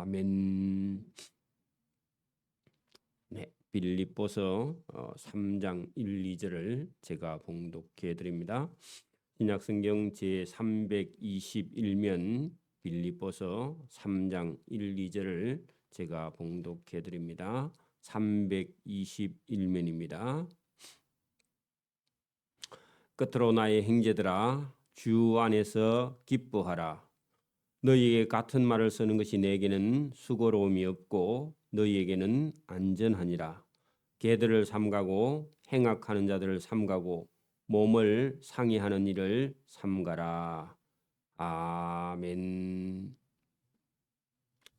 아멘. 네, 빌립보서 3장 1, 2절을 제가 봉독해 드립니다. 신약성경 제321면 빌립보서 3장 1, 2절을 제가 봉독해 드립니다. 321면입니다. 끝으로 나의 형제들아 주 안에서 기뻐하라. 너희에게 같은 말을 쓰는 것이 내게는 수고로움이 없고 너희에게는 안전하니라. 개들을 삼가고 행악하는 자들을 삼가고 몸을 상해하는 일을 삼가라. 아멘.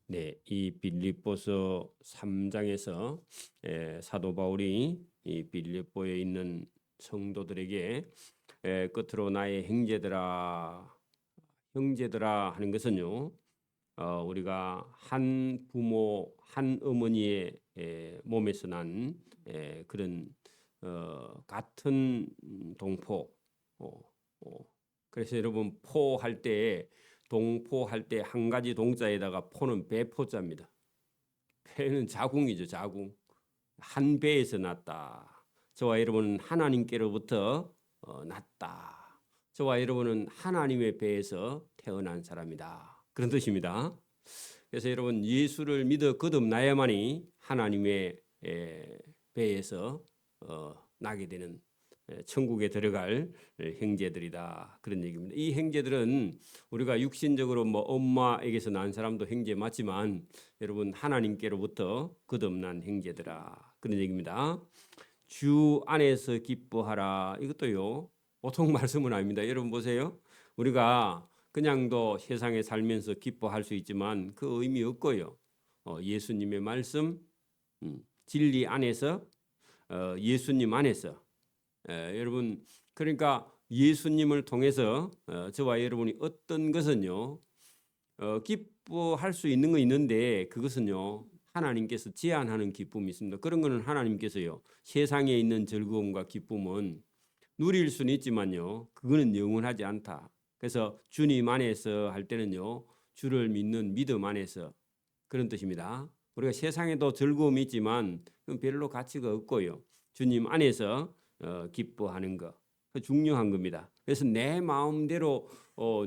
네, 이 빌립보서 3장에서 사도 바울이 이 빌립보에 있는 성도들에게 끝으로 나의 형제들아 하는 것은요, 우리가 한 부모 한 어머니의 몸에서 난 그런 같은 동포. 그래서 여러분 포할 때 동포할 때 한 가지 동자에다가 포는 배포자입니다. 배는 자궁이죠, 자궁. 한 배에서 났다. 저와 여러분은 하나님께로부터 났다. 저와 여러분은 하나님의 배에서 태어난 사람이다. 그런 뜻입니다. 그래서 여러분 예수를 믿어 거듭나야만이 하나님의 배에서 나게 되는 천국에 들어갈 형제들이다. 그런 얘기입니다. 이 형제들은 우리가 육신적으로 뭐 엄마에게서 난 사람도 형제 맞지만 여러분 하나님께로부터 거듭난 형제들아. 그런 얘기입니다. 주 안에서 기뻐하라. 이것도요. 보통 말씀은 아닙니다. 여러분 보세요. 우리가 그냥도 세상에 살면서 기뻐할 수 있지만 그 의미 없고요. 예수님의 말씀, 진리 안에서 예수님 안에서 여러분 그러니까 예수님을 통해서 저와 여러분이 어떤 것은요 기뻐할 수 있는 거 있는데 그것은요 하나님께서 제한하는 기쁨이 있습니다. 그런 거는 하나님께서요 세상에 있는 즐거움과 기쁨은 누릴 수는 있지만요 그거는 영원하지 않다. 그래서 주님 안에서 할 때는요 주를 믿는 믿음 안에서 그런 뜻입니다. 우리가 세상에도 즐거움이 있지만 그건 별로 가치가 없고요 주님 안에서 기뻐하는 거 중요한 겁니다. 그래서 내 마음대로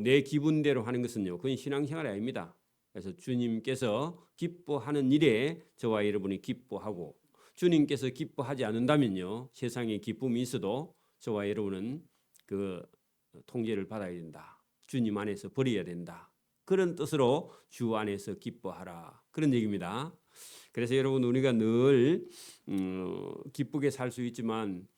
내 기분대로 하는 것은요 그건 신앙생활이 아닙니다. 그래서 주님께서 기뻐하는 일에 저와 여러분이 기뻐하고 주님께서 기뻐하지 않는다면요 세상에 기쁨이 있어도 저와 여러분은 그 통제를 받아야 된다. 주님 안에서 버려야 된다. 그런 뜻으로 주 안에서 기뻐하라. 그런 얘기입니다. 그래서 여러분 우리가 늘 기쁘게 살 수 있지만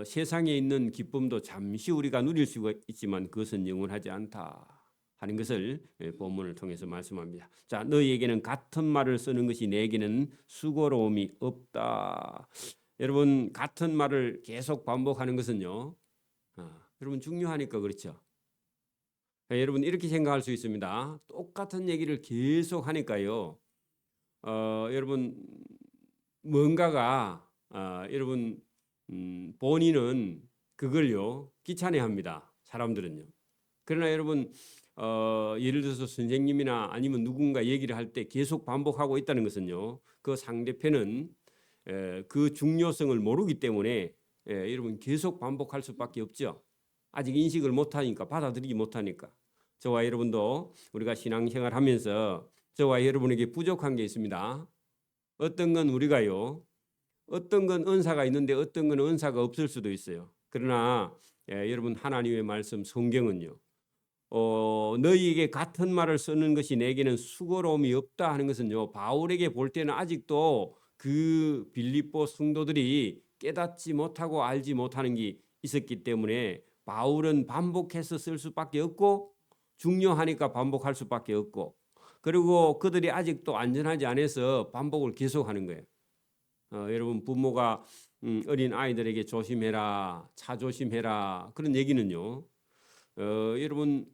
세상에 있는 기쁨도 잠시 우리가 누릴 수가 있지만 그것은 영원하지 않다 하는 것을 본문을 통해서 말씀합니다. 자, 너희에게는 같은 말을 쓰는 것이 내게는 수고로움이 없다. 여러분 같은 말을 계속 반복하는 것은요. 여러분 중요하니까 그렇죠. 여러분 이렇게 생각할 수 있습니다. 똑같은 얘기를 계속 하니까요. 여러분 뭔가가 여러분 본인은 그걸요 귀찮아합니다. 사람들은요. 그러나 여러분 예를 들어서 선생님이나 아니면 누군가 얘기를 할 때 계속 반복하고 있다는 것은요. 그 상대편은 그 중요성을 모르기 때문에 여러분 계속 반복할 수밖에 없죠. 아직 인식을 못하니까 받아들이지 못하니까. 저와 여러분도 우리가 신앙생활 하면서 저와 여러분에게 부족한 게 있습니다. 어떤 건 우리가요. 어떤 건 은사가 있는데 어떤 건 은사가 없을 수도 있어요. 그러나 여러분 하나님의 말씀 성경은요. 너희에게 같은 말을 쓰는 것이 내게는 수고로움이 없다 하는 것은요. 바울에게 볼 때는 아직도 그 빌립보 성도들이 깨닫지 못하고 알지 못하는 게 있었기 때문에 바울은 반복해서 쓸 수밖에 없고 중요하니까 반복할 수밖에 없고 그리고 그들이 아직도 안전하지 않아서 반복을 계속하는 거예요. 여러분 부모가 어린 아이들에게 조심해라, 차 조심해라 그런 얘기는요. 여러분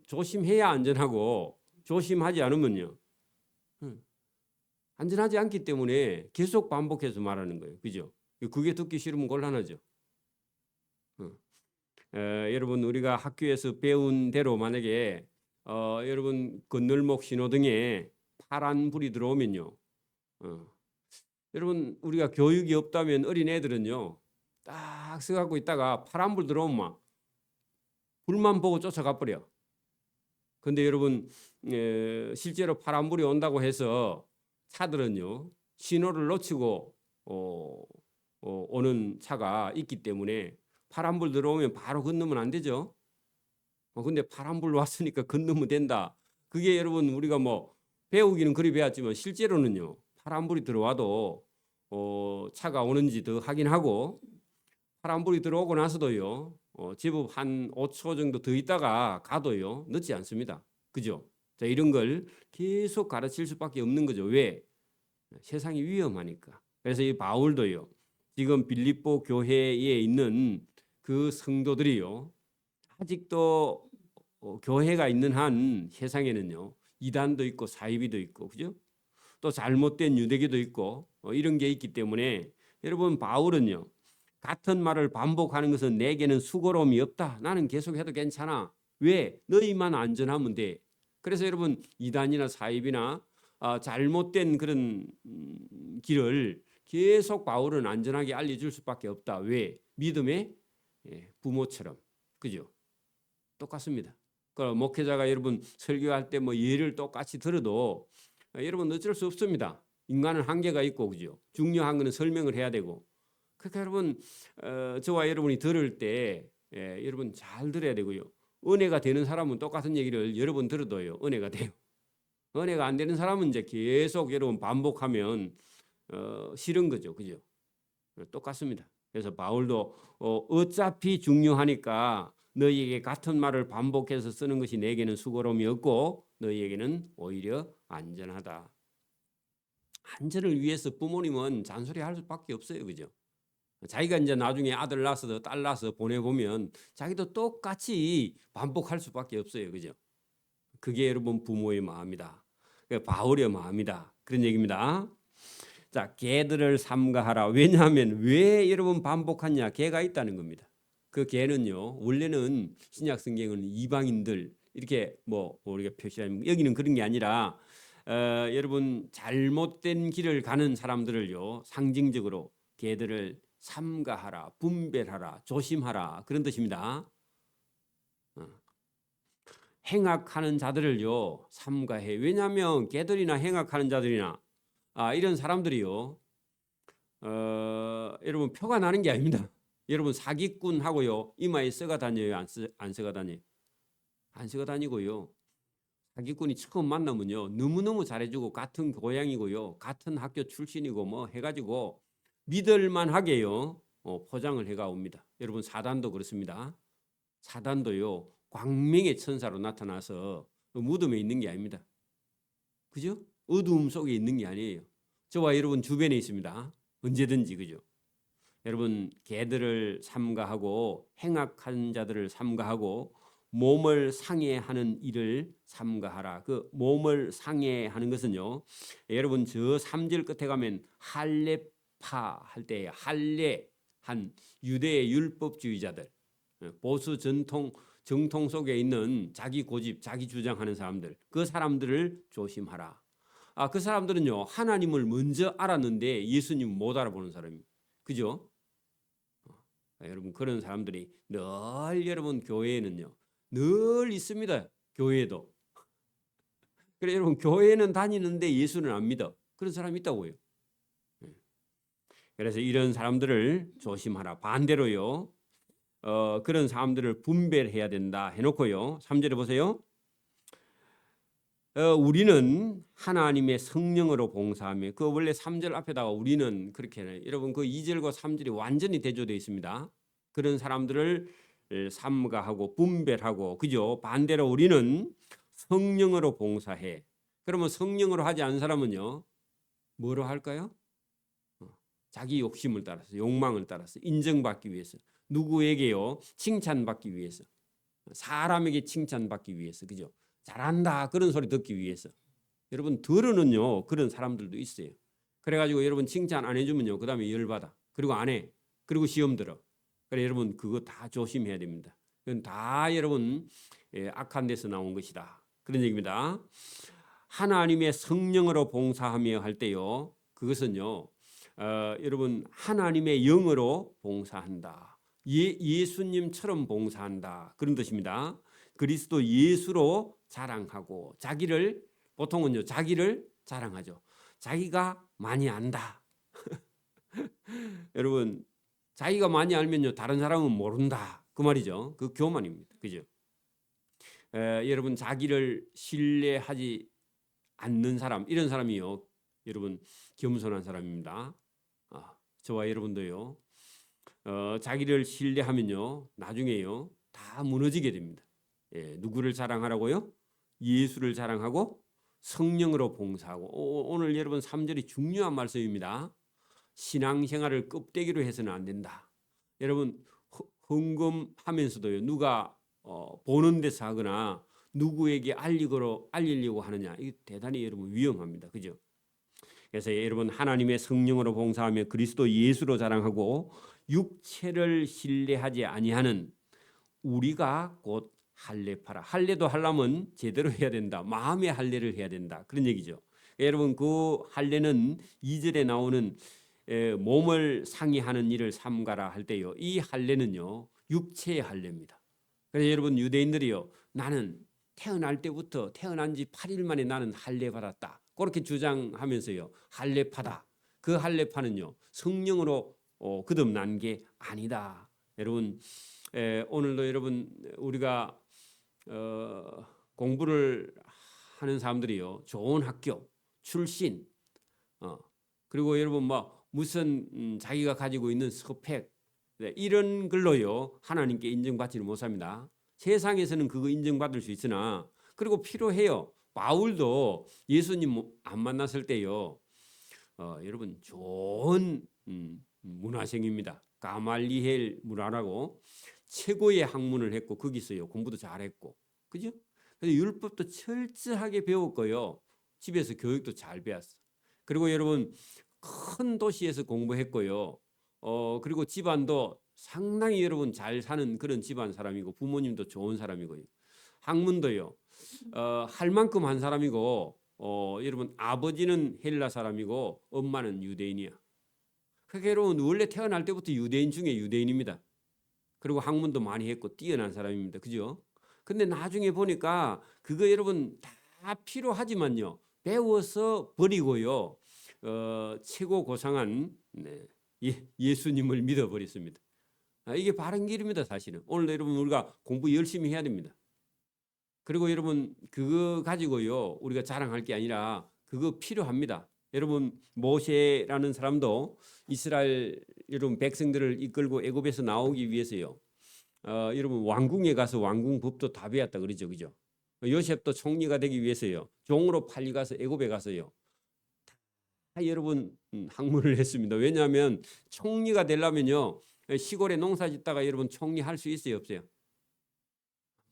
조심해야 안전하고 조심하지 않으면요. 안전하지 않기 때문에 계속 반복해서 말하는 거예요. 그죠? 그게 듣기 싫으면 곤란하죠. 여러분 우리가 학교에서 배운 대로 만약에 여러분 건널목 신호등에 파란 불이 들어오면요. 여러분 우리가 교육이 없다면 어린 애들은요. 딱 서갖고 있다가 파란 불 들어오면 막 불만 보고 쫓아가 버려. 근데 여러분 실제로 파란불이 온다고 해서 차들은요 신호를 놓치고 오는 차가 있기 때문에 파란불 들어오면 바로 건너면 안 되죠. 근데 파란불 왔으니까 건너면 된다. 그게 여러분 우리가 뭐 배우기는 그리 배웠지만 실제로는요 파란불이 들어와도 차가 오는지 더 확인하고 파란불이 들어오고 나서도요 제법 한 5초 정도 더 있다가 가도요 늦지 않습니다. 그죠? 자, 이런 걸 계속 가르칠 수밖에 없는 거죠. 왜? 세상이 위험하니까. 그래서 이 바울도요 지금 빌립보 교회에 있는 그 성도들이요 아직도 교회가 있는 한 세상에는요 이단도 있고 사이비도 있고 그죠? 또 잘못된 유대교도 있고 이런 게 있기 때문에 여러분 바울은요 같은 말을 반복하는 것은 내게는 수고로움이 없다. 나는 계속해도 괜찮아. 왜? 너희만 안전하면 돼. 그래서 여러분 이단이나 사입이나 잘못된 그런 길을 계속 바울은 안전하게 알려줄 수밖에 없다. 왜? 믿음의 부모처럼. 그죠? 똑같습니다. 그러니까 목회자가 여러분 설교할 때 뭐 예를 똑같이 들어도 여러분 어쩔 수 없습니다. 인간은 한계가 있고 그죠? 중요한 거는 설명을 해야 되고. 그러니까 여러분 저와 여러분이 들을 때 여러분 잘 들어야 되고요. 은혜가 되는 사람은 똑같은 얘기를 여러 번 들어도요. 은혜가 돼요. 은혜가 안 되는 사람은 이제 계속 여러분 반복하면 싫은 거죠. 그죠? 똑같습니다. 그래서 바울도 어차피 중요하니까 너희에게 같은 말을 반복해서 쓰는 것이 내게는 수고로움이 없고 너희에게는 오히려 안전하다. 안전을 위해서 부모님은 잔소리할 수밖에 없어요. 그죠? 자기가 이제 나중에 아들 낳아서 딸 낳아서 보내보면 자기도 똑같이 반복할 수밖에 없어요. 그죠? 그게 여러분 부모의 마음이다. 바울의 마음이다. 그런 얘기입니다. 자, 개들을 삼가하라. 왜냐하면 왜 여러분 반복하냐? 개가 있다는 겁니다. 그 개는요. 원래는 신약 성경은 이방인들 이렇게 뭐 우리가 표시하는 여기는 그런 게 아니라 여러분 잘못된 길을 가는 사람들을요. 상징적으로 개들을 삼가하라, 분별하라, 조심하라 그런 뜻입니다. 행악하는 자들을요 삼가해. 왜냐하면 개들이나 행악하는 자들이나 이런 사람들이요 여러분 표가 나는 게 아닙니다. 여러분 사기꾼하고요 이마에 써가 다녀요 안 써가 다녀요? 안 써가 다니고요. 사기꾼이 처음 만나면요 너무너무 잘해주고 같은 고향이고요 같은 학교 출신이고 뭐 해가지고 믿을만하게요 포장을 해가 옵니다. 여러분 사단도 그렇습니다. 사단도요 광명의 천사로 나타나서 무덤에 있는 게 아닙니다. 그죠? 어두움 속에 있는 게 아니에요. 저와 여러분 주변에 있습니다. 언제든지 그죠? 여러분 개들을 삼가하고 행악한 자들을 삼가하고 몸을 상해하는 일을 삼가하라. 그 몸을 상해하는 것은요. 여러분 저 3절 끝에 가면 할례파 할 때 할례한 유대의 율법주의자들 보수 정통 속에 있는 자기 고집, 자기 주장하는 사람들, 그 사람들을 조심하라. 그 사람들은요 하나님을 먼저 알았는데 예수님 못 알아보는 사람입니다. 그죠? 여러분 그런 사람들이 늘 여러분 교회에는요 늘 있습니다. 교회도. 그래 여러분 교회는 다니는데 예수는 안 믿어. 그런 사람이 있다고요. 그래서 이런 사람들을 조심하라. 반대로요. 그런 사람들을 분별해야 된다 해놓고요. 3절에 보세요. 우리는 하나님의 성령으로 봉사하며 그 원래 3절 앞에다가 우리는 그렇게 해요. 여러분 그 2절과 3절이 완전히 대조되어 있습니다. 그런 사람들을 삼가하고 분별하고 그죠? 반대로 우리는 성령으로 봉사해. 그러면 성령으로 하지 않은 사람은요. 뭐로 할까요? 자기 욕심을 따라서 욕망을 따라서 인정받기 위해서 누구에게요? 칭찬받기 위해서 사람에게 칭찬받기 위해서 그죠? 잘한다 그런 소리 듣기 위해서 여러분 들으는요 그런 사람들도 있어요. 그래가지고 여러분 칭찬 안 해주면요 그 다음에 열받아 그리고 안 해 그리고 시험 들어. 그래 여러분 그거 다 조심해야 됩니다. 그건 다 여러분 악한 데서 나온 것이다 그런 얘기입니다. 하나님의 성령으로 봉사하며 할 때요. 그것은요. 여러분 하나님의 영으로 봉사한다. 예수님처럼 봉사한다. 그런 뜻입니다. 그리스도 예수로 자랑하고 자기를 보통은요. 자기를 자랑하죠. 자기가 많이 안다. 여러분 자기가 많이 알면요. 다른 사람은 모른다. 그 말이죠. 그 교만입니다. 그죠? 여러분 자기를 신뢰하지 않는 사람 이런 사람이요. 여러분 겸손한 사람입니다. 저와 여러분도요. 자기를 신뢰하면요. 나중에요. 다 무너지게 됩니다. 누구를 자랑하라고요? 예수를 자랑하고 성령으로 봉사하고 오늘 여러분 3절이 중요한 말씀입니다. 신앙생활을 껍데기로 해서는 안 된다. 여러분 헌금하면서도요. 누가 보는 데서 하거나 누구에게 알리려고 하느냐. 이게 대단히 여러분 위험합니다. 그죠? 그래서 여러분 하나님의 성령으로 봉사하며 그리스도 예수로 자랑하고 육체를 신뢰하지 아니하는 우리가 곧 할례파라. 할례도 하려면 제대로 해야 된다. 마음의 할례를 해야 된다. 그런 얘기죠. 여러분 그 할례는 2절에 나오는 몸을 상의하는 일을 삼가라 할 때요. 이 할례는요. 육체의 할례입니다. 그래서 여러분 유대인들이요. 나는 태어날 때부터 태어난 지 8일 만에 나는 할례 받았다. 그렇게 주장하면서요. 할례파다. 그 할례파는요. 성령으로 거듭난 게 아니다. 여러분 오늘도 여러분 우리가 공부를 하는 사람들이요. 좋은 학교 출신 그리고 여러분 뭐 무슨 자기가 가지고 있는 스펙 이런 걸로요. 하나님께 인정받지는 못합니다. 세상에서는 그거 인정받을 수 있으나 그리고 필요해요. 바울도 예수님 안 만났을 때요. 여러분 좋은 문화생입니다. 가말리엘 문화라고 최고의 학문을 했고 거기서요. 공부도 잘했고. 그죠? 그래서 율법도 철저하게 배웠고요. 집에서 교육도 잘 배웠어. 그리고 여러분 큰 도시에서 공부했고요. 그리고 집안도 상당히 여러분 잘 사는 그런 집안 사람이고 부모님도 좋은 사람이고요. 학문도요. 할 만큼 한 사람이고 여러분 아버지는 헬라 사람이고 엄마는 유대인이야. 그러니까 여러분 원래 태어날 때부터 유대인 중에 유대인입니다. 그리고 학문도 많이 했고 뛰어난 사람입니다. 그죠? 근데 나중에 보니까 그거 여러분 다 필요하지만요. 배워서 버리고요. 최고 고상한 예수님을 믿어버렸습니다. 이게 바른 길입니다. 사실은. 오늘 여러분 우리가 공부 열심히 해야 됩니다. 그리고 여러분 그거 가지고요. 우리가 자랑할 게 아니라 그거 필요합니다. 여러분 모세라는 사람도 이스라엘 여러분 백성들을 이끌고 애굽에서 나오기 위해서요. 여러분 왕궁에 가서 왕궁 법도 다 배웠다 그러죠. 그죠? 요셉도 총리가 되기 위해서요. 종으로 팔려가서 애굽에 가서요. 다 여러분 학문을 했습니다. 왜냐하면 총리가 되려면요. 시골에 농사 짓다가 여러분 총리 할 수 있어요, 없어요?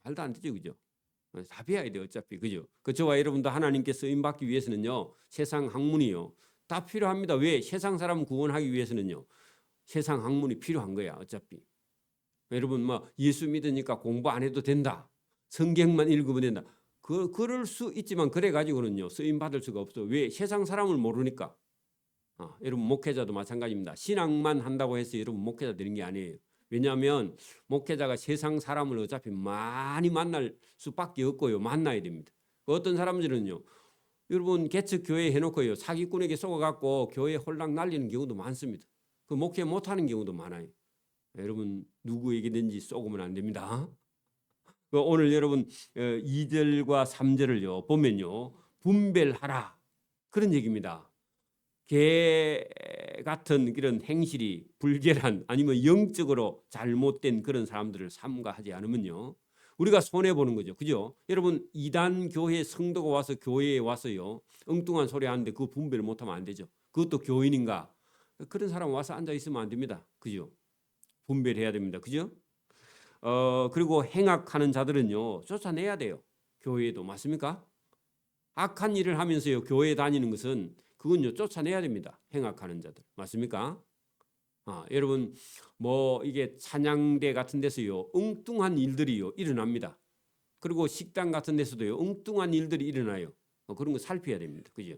말도 안 되죠. 그죠? 다 배워야 돼요. 어차피. 그죠? 저와 여러분도 하나님께 쓰임 받기 위해서는요. 세상 학문이요. 다 필요합니다. 왜? 세상 사람 구원하기 위해서는요. 세상 학문이 필요한 거야. 어차피. 여러분 뭐 예수 믿으니까 공부 안 해도 된다. 성경만 읽으면 된다. 그럴 수 있지만 그래 가지고는요. 쓰임 받을 수가 없어. 왜? 세상 사람을 모르니까. 여러분 목회자도 마찬가지입니다. 신앙만 한다고 해서 여러분 목회자 되는 게 아니에요. 왜냐하면 목회자가 세상 사람을 어차피 많이 만날 수밖에 없고요. 만나야 됩니다. 어떤 사람들은요. 여러분 개척 교회 해놓고요. 사기꾼에게 속아갖고 교회 홀랑 날리는 경우도 많습니다. 그 목회 못하는 경우도 많아요. 여러분 누구에게든지 쏘으면 안 됩니다. 오늘 여러분 2절과 3절을요 보면요 분별하라 그런 얘기입니다. 개 같은 그런 행실이 불결한 아니면 영적으로 잘못된 그런 사람들을 삼가하지 않으면요 우리가 손해 보는 거죠. 그죠? 여러분 이단 교회 성도가 와서 교회에 와서요 엉뚱한 소리 하는데 그 분별을 못하면 안 되죠. 그것도 교인인가? 그런 사람 와서 앉아 있으면 안 됩니다. 그죠? 분별해야 됩니다. 그죠? 그리고 행악하는 자들은요 쫓아내야 돼요. 교회에도 맞습니까? 악한 일을 하면서요 교회에 다니는 것은 그건요 쫓아내야 됩니다. 행악하는 자들 맞습니까? 여러분 뭐 이게 찬양대 같은 데서요 엉뚱한 일들이요 일어납니다. 그리고 식당 같은 데서도요 엉뚱한 일들이 일어나요. 그런 거 살펴야 됩니다. 그죠?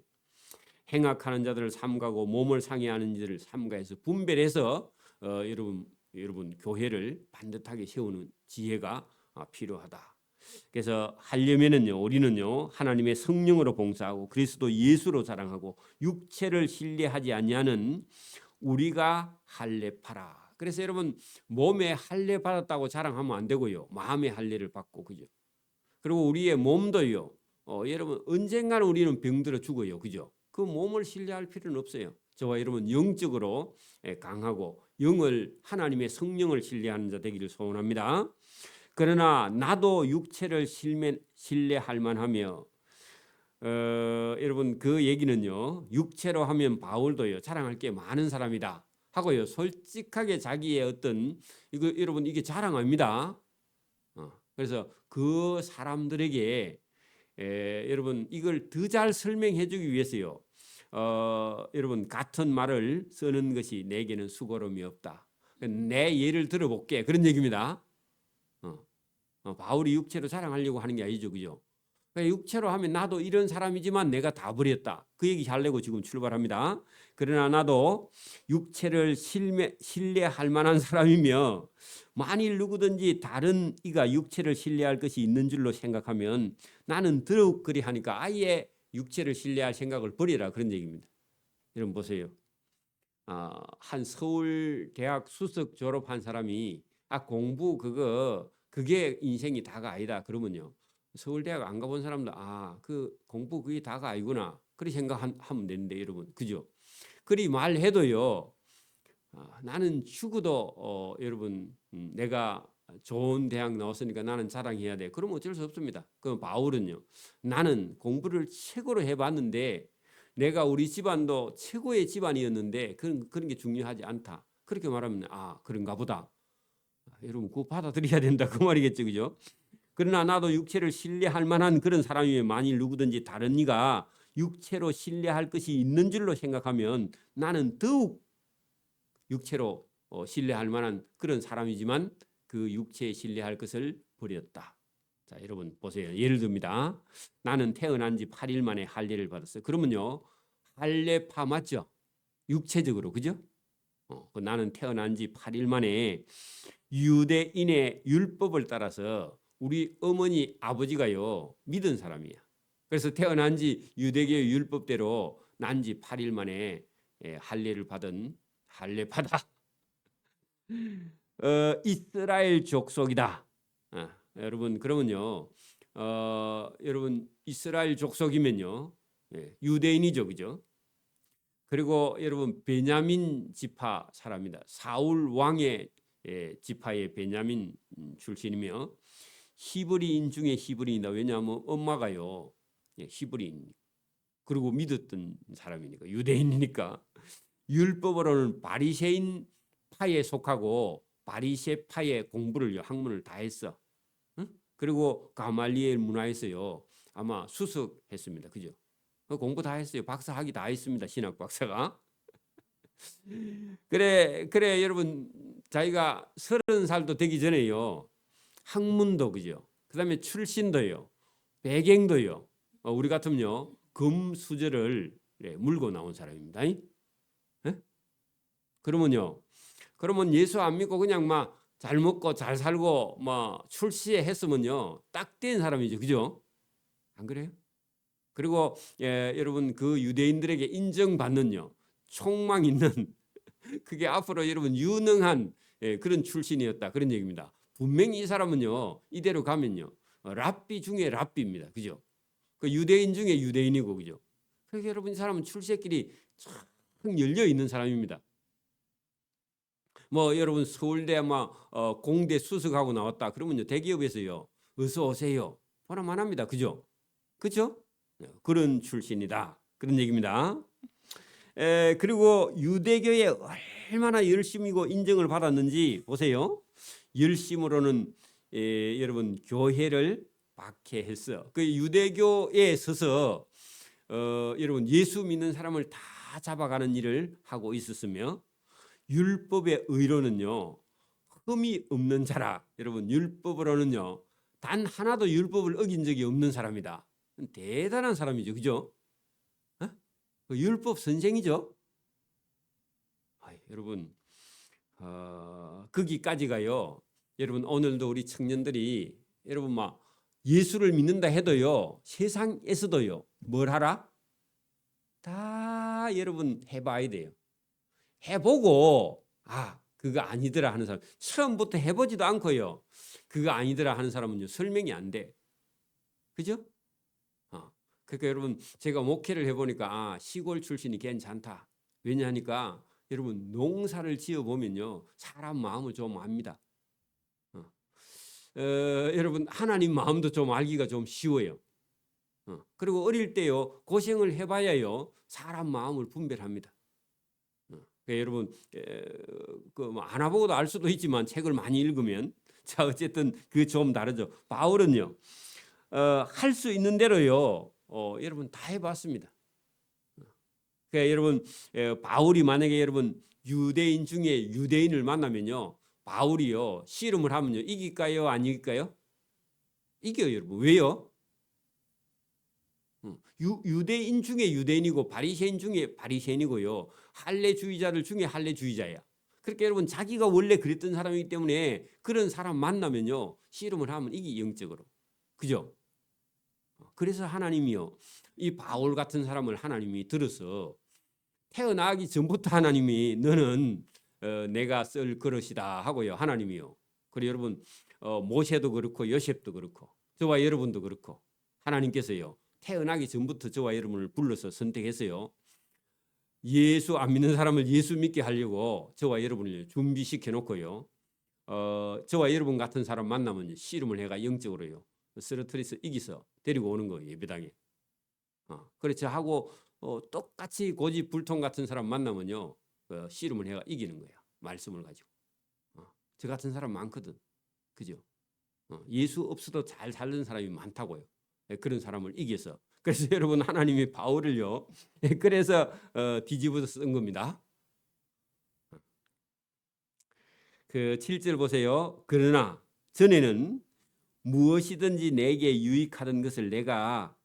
행악하는 자들을 삼가고 몸을 상해하는 자들을 삼가해서 분별해서 여러분 교회를 반듯하게 세우는 지혜가 필요하다. 그래서 하려면은요, 우리는요 하나님의 성령으로 봉사하고 그리스도 예수로 자랑하고 육체를 신뢰하지 아니하는 우리가 할례파라. 그래서 여러분 몸에 할례 받았다고 자랑하면 안 되고요, 마음의 할례를 받고, 그죠? 그리고 우리의 몸도요. 여러분 언젠가는 우리는 병들어 죽어요, 그죠? 그 몸을 신뢰할 필요는 없어요. 저와 여러분 영적으로 강하고 영을 하나님의 성령을 신뢰하는 자 되기를 소원합니다. 그러나 나도 육체를 신뢰할 만하며 여러분 그 얘기는요, 육체로 하면 바울도요 자랑할 게 많은 사람이다 하고요 솔직하게 자기의 어떤 이거 여러분 이게 자랑 아닙니다. 그래서 그 사람들에게 여러분 이걸 더 잘 설명해 주기 위해서요 여러분 같은 말을 쓰는 것이 내게는 수고로움이 없다. 내 예를 들어볼게 그런 얘기입니다. 바울이 육체로 자랑하려고 하는 게 아니죠, 그죠? 그러니까 육체로 하면 나도 이런 사람이지만 내가 다 버렸다. 그 얘기 하려고 지금 출발합니다. 그러나 나도 육체를 신뢰할 만한 사람이며 만일 누구든지 다른 이가 육체를 신뢰할 것이 있는 줄로 생각하면 나는 더욱 그리 하니까 아예 육체를 신뢰할 생각을 버리라 그런 얘기입니다. 여러분 보세요. 한 서울 대학 수석 졸업한 사람이 공부 그게 인생이 다가 아니다 그러면요 서울대학 안 가본 사람도 그 공부 그게 다가 아니구나 그렇게 생각하면 되는데 여러분 그죠? 그리 말해도요 나는 죽어도 여러분 내가 좋은 대학 나왔으니까 나는 자랑해야 돼. 그러면 어쩔 수 없습니다. 그 바울은요 나는 공부를 최고로 해봤는데 내가 우리 집안도 최고의 집안이었는데 그런 게 중요하지 않다. 그렇게 말하면 그런가 보다. 여러분 그거 받아들여야 된다 그 말이겠죠, 그죠? 그러나 나도 육체를 신뢰할 만한 그런 사람이면 만일 누구든지 다른 이가 육체로 신뢰할 것이 있는 줄로 생각하면 나는 더욱 육체로 신뢰할 만한 그런 사람이지만 그 육체에 신뢰할 것을 버렸다. 자, 여러분 보세요. 예를 듭니다. 나는 태어난 지 8일 만에 할례를 받았어요. 그러면요 할례파 맞죠? 육체적으로 그죠? 나는 태어난 지 8일 만에 유대인의 율법을 따라서 우리 어머니 아버지가요 믿은 사람이야. 그래서 태어난 지 유대교의 율법대로 난 지 8일 만에 할례를 받은 할례파다. 이스라엘 족속이다. 여러분 그러면요 여러분 이스라엘 족속이면요 유대인이죠, 그죠? 그리고 여러분 베냐민 지파 사람이다. 사울 왕의 지파의 베냐민 출신이며 히브리인 중에 히브리인이다. 왜냐하면 엄마가요 히브리인 그리고 믿었던 사람이니까 유대인이니까. 율법으로는 바리새인 파에 속하고 바리새 파의 공부를 학문을 다 했어. 응? 그리고 가말리엘 문화에서요 아마 수석했습니다. 그죠? 그 공부 다 했어요. 박사 학위 다 했습니다. 신학 박사가. 그래 여러분 자기가 30살도 되기 전에요 학문도 그죠? 그다음에 출신도요 배경도요 우리 같으면요 금수저를 물고 나온 사람입니다. 그러면 예수 안 믿고 그냥 막 잘 먹고 잘 살고 막 출시에 했으면요 딱 된 사람이죠, 그죠? 안 그래요? 그리고 여러분 그 유대인들에게 인정받는요 총망 있는 그게 앞으로 여러분 유능한 그런 출신이었다 그런 얘기입니다. 분명히 이 사람은요 이대로 가면요 랍비 중에 랍비입니다, 그죠? 그 유대인 중에 유대인이고, 그죠? 그래서 여러분 이 사람은 출세길이 참 열려 있는 사람입니다. 뭐 여러분 서울대 공대 수석하고 나왔다 그러면요 대기업에서요 어서 오세요 보나만 합니다, 그죠? 그죠? 그런 출신이다 그런 얘기입니다. 그리고 유대교에 얼마나 열심이고 인정을 받았는지 보세요. 열심으로는 여러분 교회를 박해했어. 그 유대교에 서서 여러분 예수 믿는 사람을 다 잡아가는 일을 하고 있었으며 율법의 의로는요 흠이 없는 자라. 여러분 율법으로는요 단 하나도 율법을 어긴 적이 없는 사람이다. 대단한 사람이죠, 그죠? 어? 그 율법 선생이죠. 여러분, 거기까지가요. 여러분 오늘도 우리 청년들이 여러분 막 예수를 믿는다 해도요, 세상에서도요, 뭘 하라? 다 여러분 해봐야 돼요. 해보고 그거 아니더라 하는 사람, 처음부터 해보지도 않고요, 그거 아니더라 하는 사람은요 설명이 안 돼. 그죠? 그러니까 여러분 제가 목회를 해보니까 시골 출신이 괜찮다. 왜냐하니까 여러분 농사를 지어보면요 사람 마음을 좀 압니다. 여러분 하나님 마음도 좀 알기가 좀 쉬워요. 그리고 어릴 때요 고생을 해봐야요 사람 마음을 분별합니다. 그러니까 여러분 그뭐 안 해보고도 알 수도 있지만 책을 많이 읽으면 자 어쨌든 그 좀 다르죠. 바울은요 할 수 있는 대로요 여러분 다 해봤습니다. 그러니까 여러분 바울이 만약에 여러분 유대인 중에 유대인을 만나면요 바울이요 씨름을 하면요 이길까요 안 이길까요? 이겨요 여러분. 왜요? 유대인 중에 유대인이고 바리새인 중에 바리새인이고요 할례주의자들 중에 할례주의자야. 그렇게 여러분 자기가 원래 그랬던 사람이기 때문에 그런 사람 만나면요 씨름을 하면 이기 영적으로. 그죠? 그래서 하나님이요 이 바울 같은 사람을 하나님이 들어서 태어나기 전부터 하나님이 너는 내가 쓸 그릇이다 하고요 하나님이요. 그리고 여러분 모세도 그렇고 요셉도 그렇고 저와 여러분도 그렇고 하나님께서요 태어나기 전부터 저와 여러분을 불러서 선택했어요. 예수 안 믿는 사람을 예수 믿게 하려고 저와 여러분을 준비시켜 놓고요. 저와 여러분 같은 사람 만나면 씨름을 해가 영적으로요 쓰러트리서 이기서 데리고 오는 거예요 예배당에. 그렇죠 하고 똑같이 고집불통 같은 사람 만나면요 씨름을 해가 이기는 거예요 말씀을 가지고. 저 같은 사람 많거든. 그죠? 예수 없어도 잘 사는 사람이 많다고요. 그런 사람을 이겨서. 그래서 여러분 하나님이 바울을요 그래서 뒤집어서 쓴 겁니다. 그 7절 보세요. 그러나 전에는 무엇이든지 내게 유익하던 것을 내가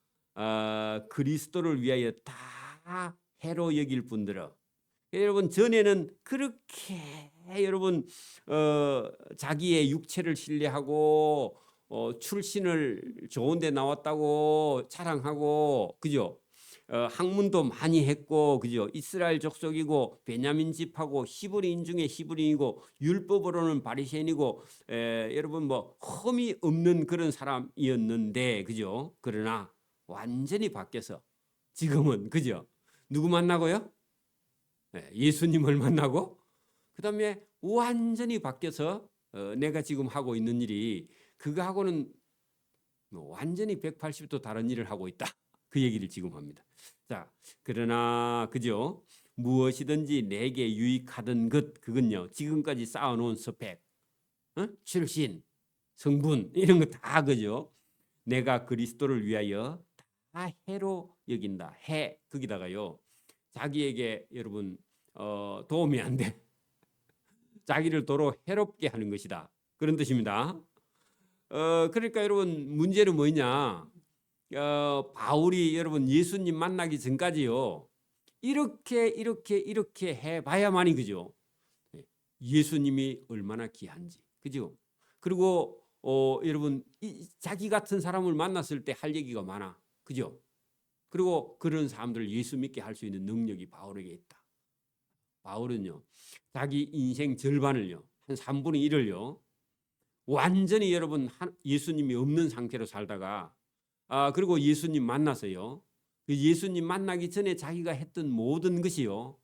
그리스도를 위하여 다 해로 여길 뿐더러. 여러분 전에는 그렇게 여러분 자기의 육체를 신뢰하고 출신을 좋은데 나왔다고 자랑하고 그죠? 학문도 많이 했고 그죠? 이스라엘 족속이고 베냐민 집하고 히브리인 중에 히브리인이고 율법으로는 바리새인이고 여러분 뭐 흠이 없는 그런 사람이었는데 그죠? 그러나 완전히 바뀌어서 지금은 그죠? 누구 만나고요? 예수님을 만나고 그다음에 완전히 바뀌어서 내가 지금 하고 있는 일이 그거하고는 완전히 180도 다른 일을 하고 있다. 그 얘기를 지금 합니다. 자, 그러나 그죠? 무엇이든지 내게 유익하던 것 그건요. 지금까지 쌓아놓은 스펙, 출신, 성분 이런 거 다 그죠? 내가 그리스도를 위하여 다 해로 여긴다. 해 거기다가요. 자기에게 여러분 도움이 안 돼. 자기를 도로 해롭게 하는 것이다. 그런 뜻입니다. 그러니까 여러분 문제는 뭐냐? 바울이 여러분 예수님 만나기 전까지요. 이렇게 해봐야만이 그죠? 예수님이 얼마나 귀한지 그죠? 그리고 여러분 자기 같은 사람을 만났을 때 할 얘기가 많아 그죠? 그리고 그런 사람들을 예수 믿게 할 수 있는 능력이 바울에게 있다. 바울은요 자기 인생 절반을요 한 3분의 1을요 완전히 여러분 예수님이 없는 상태로 살다가 그리고 예수님 만나서요 그 예수님 만나기 전에 자기가 했던 모든 것이요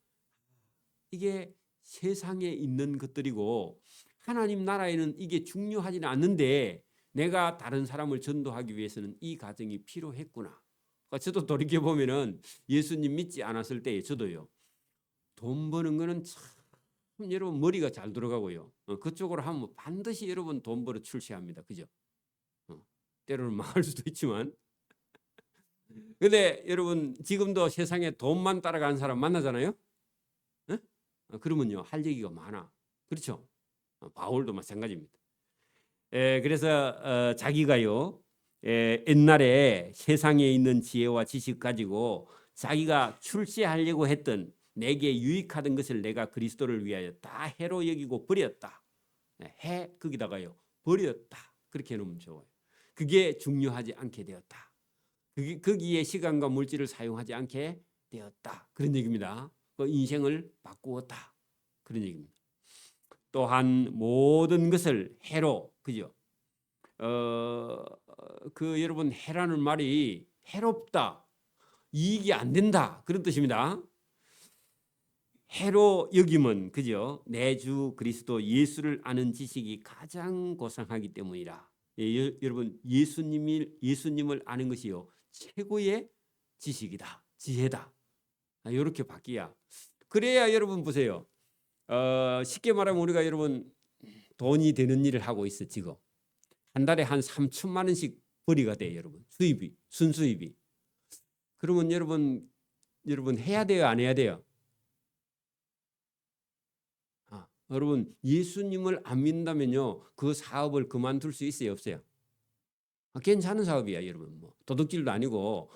이게 세상에 있는 것들이고 하나님 나라에는 이게 중요하지는 않는데 내가 다른 사람을 전도하기 위해서는 이 과정이 필요했구나. 그러니까 저도 돌이켜 보면은 예수님 믿지 않았을 때 저도요 돈 버는 거는 참 여러분 머리가 잘 들어가고요. 그쪽으로 하면 반드시 여러분 돈 벌어 출세합니다. 그죠? 때로는 망할 수도 있지만. 근데 여러분 지금도 세상에 돈만 따라가는 사람 만나잖아요. 그러면요 할 얘기가 많아. 그렇죠? 바울도 마찬가지입니다. 그래서 자기가요 옛날에 세상에 있는 지혜와 지식 가지고 자기가 출세하려고 했던 내게 유익하던 것을 내가 그리스도를 위하여 다 해로 여기고 버렸다. 해 거기다가요 버렸다. 그렇게 해놓으면 좋아요. 그게 중요하지 않게 되었다. 거기에 시간과 물질을 사용하지 않게 되었다. 그런 얘기입니다. 그 인생을 바꾸었다. 그런 얘기입니다. 또한 모든 것을 해로, 그죠? 여러분 해라는 말이 해롭다, 이익이 안 된다 그런 뜻입니다. 해로 여김은 그죠? 내 주 그리스도 예수를 아는 지식이 가장 고상하기 때문이라. 여러분 예수님을 아는 것이요 최고의 지식이다, 지혜다. 이렇게 바뀌야. 그래야 여러분 보세요. 쉽게 말하면 우리가 여러분 돈이 되는 일을 하고 있어. 지금 한 달에 한 3천만 원씩 벌이가 돼. 여러분 수입이, 순수입이. 그러면 여러분 해야 돼요, 안 해야 돼요? 여러분 예수님을 안 믿는다면요 그 사업을 그만둘 수 있어요, 없어요? 괜찮은 사업이야. 여러분 뭐 도둑질도 아니고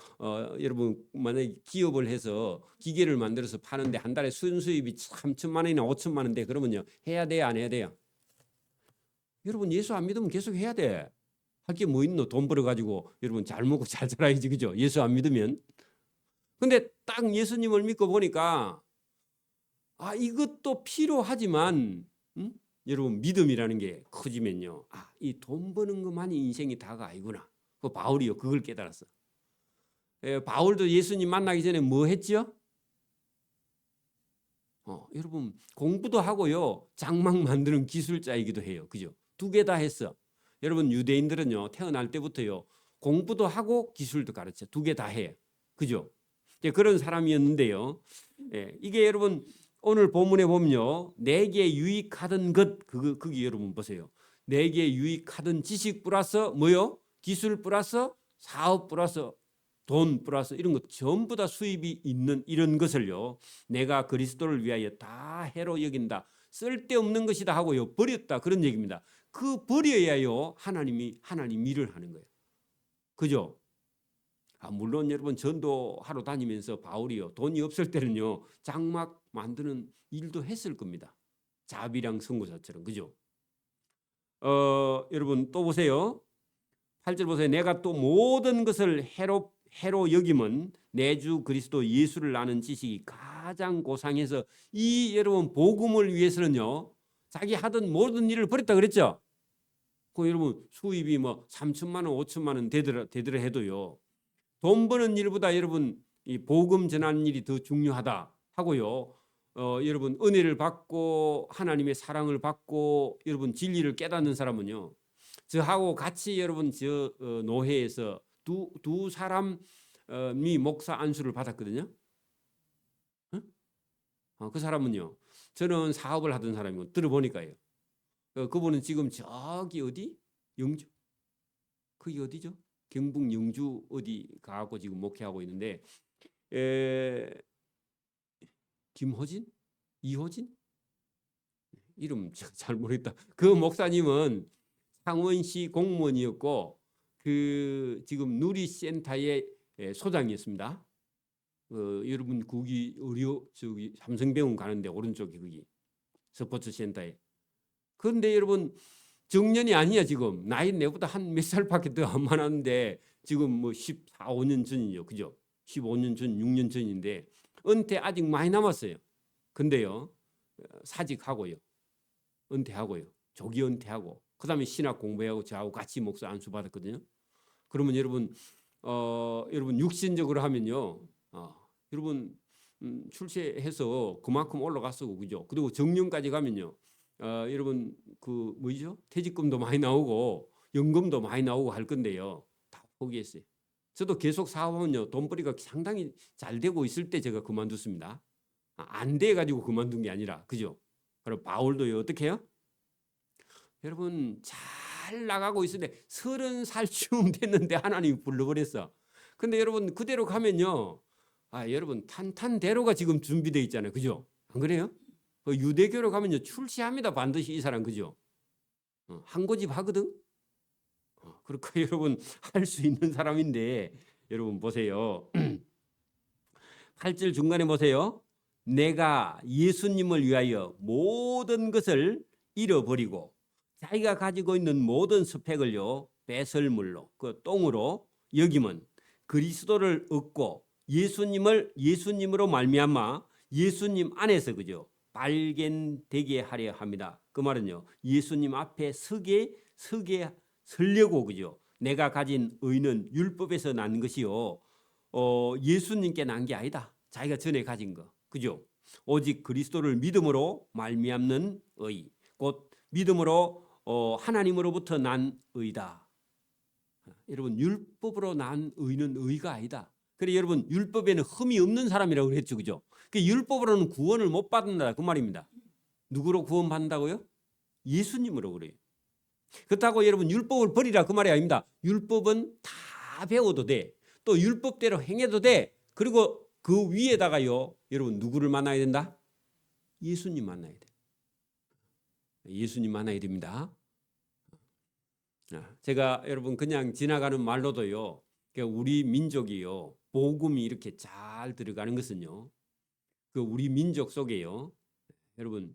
여러분 만약에 기업을 해서 기계를 만들어서 파는데 한 달에 순수입이 3천만 원이나 5천만 원인데 그러면요 해야 돼요, 안 해야 돼요? 여러분 예수 안 믿으면 계속 해야 돼. 할 게 뭐 있노? 돈 벌어가지고 여러분 잘 먹고 잘 살아야지, 그죠? 예수 안 믿으면. 근데 딱 예수님을 믿고 보니까 이것도 필요하지만 여러분 믿음이라는 게 커지면요 이 돈 버는 것만이 인생이 다가 아니구나. 그 바울이요 그걸 깨달았어. 바울도 예수님 만나기 전에 뭐 했죠? 여러분 공부도 하고요 장막 만드는 기술자이기도 해요, 그죠? 두 개 다 했어. 여러분 유대인들은요 태어날 때부터요 공부도 하고 기술도 가르쳐. 두 개 다 해, 그죠? 그런 사람이었는데요. 이게 여러분 오늘 본문에 보면요 내게 유익하던 것, 그게 여러분 보세요. 내게 유익하던 지식 플러스 뭐요? 기술 플러스 사업 플러스 돈 플러스 이런 것 전부 다 수입이 있는 이런 것을요 내가 그리스도를 위하여 다 해로 여긴다, 쓸데없는 것이다 하고요 버렸다, 그런 얘기입니다. 그 버려야요 하나님 일을 하는 거예요, 그죠? 물론 여러분 전도하러 다니면서 바울이요 돈이 없을 때는요 장막 만드는 일도 했을 겁니다. 자비랑 선교사처럼, 그죠? 여러분 또 보세요. 8절 보세요. 내가 또 모든 것을 해로 여김은 내 주 그리스도 예수를 아는 지식이 가장 고상해서 이 여러분 복음을 위해서는요 자기 하던 모든 일을 버렸다 그랬죠. 그 여러분 수입이 뭐 3천만 원 5천만 원 되더라 해도요 돈 버는 일보다 여러분 이 복음 전하는 일이 더 중요하다 하고요. 여러분 은혜를 받고 하나님의 사랑을 받고 여러분 진리를 깨닫는 사람은요. 저하고 같이 여러분 노회에서 두 사람이 목사 안수를 받았거든요. 그 사람은요. 저는 사업을 하던 사람이고 들어보니까요. 그분은 지금 저기 어디 영주, 그게 어디죠? 경북 영주 어디 가고 지금 목회하고 있는데 김호진? 이호진? 이름 잘 모르겠다. 그 목사님은 창원시 공무원이었고 그 지금 누리센터의 소장이었습니다. 여러분 거기 의료 저기 삼성병원 가는데 오른쪽에 거기 스포츠 센터에. 그런데 여러분 정년이 아니야. 지금 나이 내보다 한 몇 살밖에 더 안 많았는데 지금 뭐 14, 5년 전이죠, 그죠? 15년 전, 6년 전인데 은퇴 아직 많이 남았어요. 근데요 사직하고요, 은퇴하고요, 조기 은퇴하고 그다음에 신학 공부하고 저하고 같이 목사 안수 받았거든요. 그러면 여러분 여러분 육신적으로 하면요 여러분 출세해서 그만큼 올라갔고, 그죠? 그리고 정년까지 가면요 여러분 그 뭐죠? 퇴직금도 많이 나오고 연금도 많이 나오고 할 건데요 다 포기했어요. 저도 계속 사업하면요 돈벌이가 상당히 잘 되고 있을 때 제가 그만뒀습니다. 안 돼 가지고 그만둔 게 아니라, 그죠? 그럼 바울도요 어떻게 해요? 여러분 잘 나가고 있는데 30살쯤 됐는데 하나님이 불러버렸어. 근데 여러분 그대로 가면요 여러분 탄탄대로가 지금 준비되어 있잖아요, 그죠? 안 그래요? 유대교로 가면요 출세합니다 반드시 이 사람, 그죠? 한 고집 하거든. 그러니까 여러분 할 수 있는 사람인데 여러분 보세요. 8절 중간에 보세요. 내가 예수님을 위하여 모든 것을 잃어버리고 자기가 가지고 있는 모든 스펙을요 배설물로 그 똥으로 여기면 그리스도를 얻고 예수님으로 말미암아 예수님 안에서 그죠 발견되게 하려 합니다. 그 말은요 예수님 앞에 서려고 그죠 내가 가진 의는 율법에서 난 것이요 예수님께 난 게 아니다. 자기가 전에 가진 거. 그죠? 오직 그리스도를 믿음으로 말미암는 의. 곧 믿음으로 하나님으로부터 난 의다. 여러분 율법으로 난 의는 의가 아니다. 그래 여러분 율법에는 흠이 없는 사람이라고 그랬죠. 그죠? 그 율법으로는 구원을 못 받는다. 그 말입니다. 누구로 구원받는다고요? 예수님으로 그래요. 그렇다고 여러분 율법을 버리라 그 말이 아닙니다. 율법은 다 배워도 돼. 또 율법대로 행해도 돼. 그리고 그 위에다가요. 여러분 누구를 만나야 된다? 예수님 만나야 돼. 예수님 만나야 됩니다. 제가 여러분 그냥 지나가는 말로도요. 우리 민족이요. 복음이 이렇게 잘 들어가는 것은요. 그 우리 민족 속에요. 여러분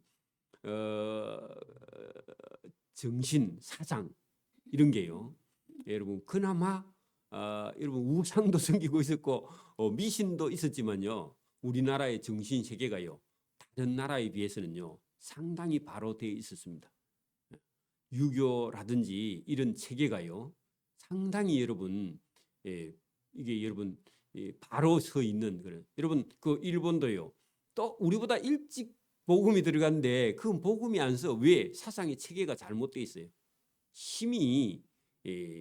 정신, 사상 이런 게요. 여러분 그나마 여러분 우상도 섬기고 있었고 미신도 있었지만요. 우리나라의 정신 세계가요. 다른 나라에 비해서는요. 상당히 바로 되어 있었습니다. 유교라든지 이런 체계가요. 상당히 여러분 이게 여러분 바로 서 있는 그런 여러분 그 일본도요. 또 우리보다 일찍 복음이 들어갔는데 그 복음이 안 써. 왜? 사상의 체계가 잘못되어 있어요. 힘이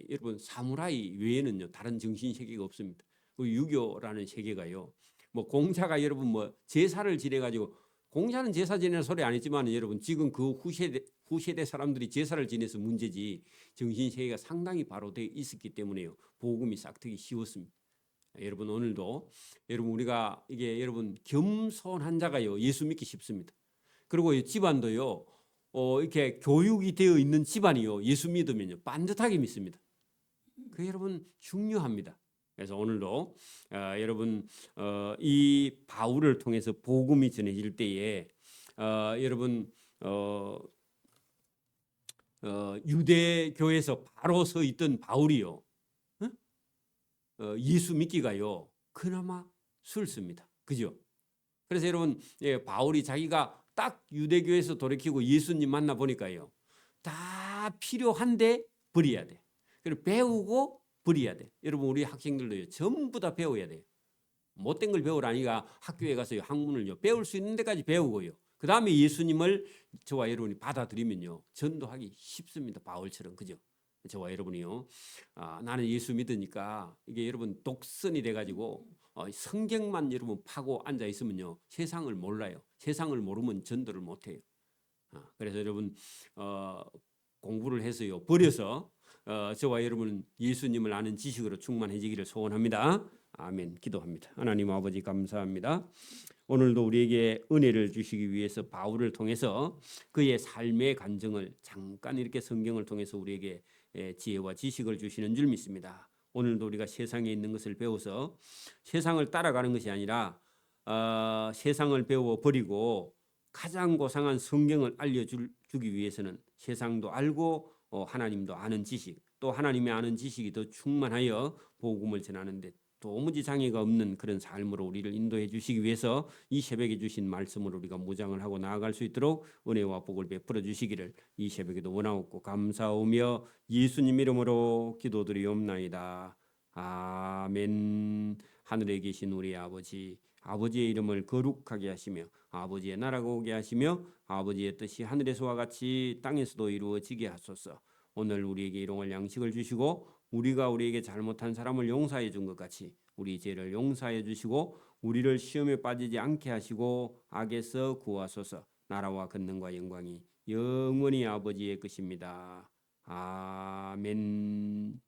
여러분 사무라이 외에는요 다른 정신 세계가 없습니다. 그 유교라는 세계가요. 뭐 공자가 여러분 뭐 제사를 지내가지고 공자는 제사 지내는 소리 안 했지만 여러분 지금 그 후세대 사람들이 제사를 지내서 문제지 정신 세계가 상당히 바로 돼 있었기 때문에요. 복음이 싹트기 쉬웠습니다. 여러분 오늘도 여러분 우리가 이게 여러분 겸손한 자가요 예수 믿기 쉽습니다. 그리고 집안도요 이렇게 교육이 되어 있는 집안이요 예수 믿으면요 반듯하게 믿습니다. 그 여러분 중요합니다. 그래서 오늘도 여러분 이 바울을 통해서 복음이 전해질 때에 여러분 유대교에서 바로 서 있던 바울이요 예수 믿기가요 그나마 수월습니다. 그죠? 그래서 여러분 바울이 자기가 딱 유대교에서 돌이키고 예수님 만나 보니까요 다 필요한데 버려야 돼. 그리고 배우고 버려야 돼. 여러분 우리 학생들도요 전부 다 배워야 돼요. 못된 걸 배우라니까 학교에 가서 학문을요 배울 수 있는 데까지 배우고요. 그 다음에 예수님을 저와 여러분이 받아들이면요 전도하기 쉽습니다. 바울처럼 그죠? 저와 여러분이요 나는 예수 믿으니까 이게 여러분 독선이 돼가지고 성경만 여러분 파고 앉아 있으면요 세상을 몰라요. 세상을 모르면 전도를 못해요. 그래서 여러분 공부를 해서요 버려서 저와 여러분 예수님을 아는 지식으로 충만해지기를 소원합니다. 아멘. 기도합니다. 하나님 아버지 감사합니다. 오늘도 우리에게 은혜를 주시기 위해서 바울을 통해서 그의 삶의 간증을 잠깐 이렇게 성경을 통해서 우리에게 지혜와 지식을 주시는 줄 믿습니다. 오늘도 우리가 세상에 있는 것을 배워서 세상을 따라가는 것이 아니라 세상을 배워 버리고 가장 고상한 성경을 알려주기 위해서는 세상도 알고 하나님도 아는 지식 또 하나님의 아는 지식이 더 충만하여 복음을 전하는데 도무지 장애가 없는 그런 삶으로 우리를 인도해 주시기 위해서 이 새벽에 주신 말씀으로 우리가 무장을 하고 나아갈 수 있도록 은혜와 복을 베풀어 주시기를 이 새벽에도 원하옵고 감사하며 예수님 이름으로 기도드리옵나이다. 아멘. 하늘에 계신 우리 아버지 아버지의 이름을 거룩하게 하시며 아버지의 나라가 오게 하시며 아버지의 뜻이 하늘에서와 같이 땅에서도 이루어지게 하소서. 오늘 우리에게 일용할 양식을 주시고 우리가 우리에게 잘못한 사람을 용서해 준 것 같이 우리 죄를 용서해 주시고 우리를 시험에 빠지지 않게 하시고 악에서 구하소서. 나라와 권능과 영광이 영원히 아버지의 것입니다. 아멘.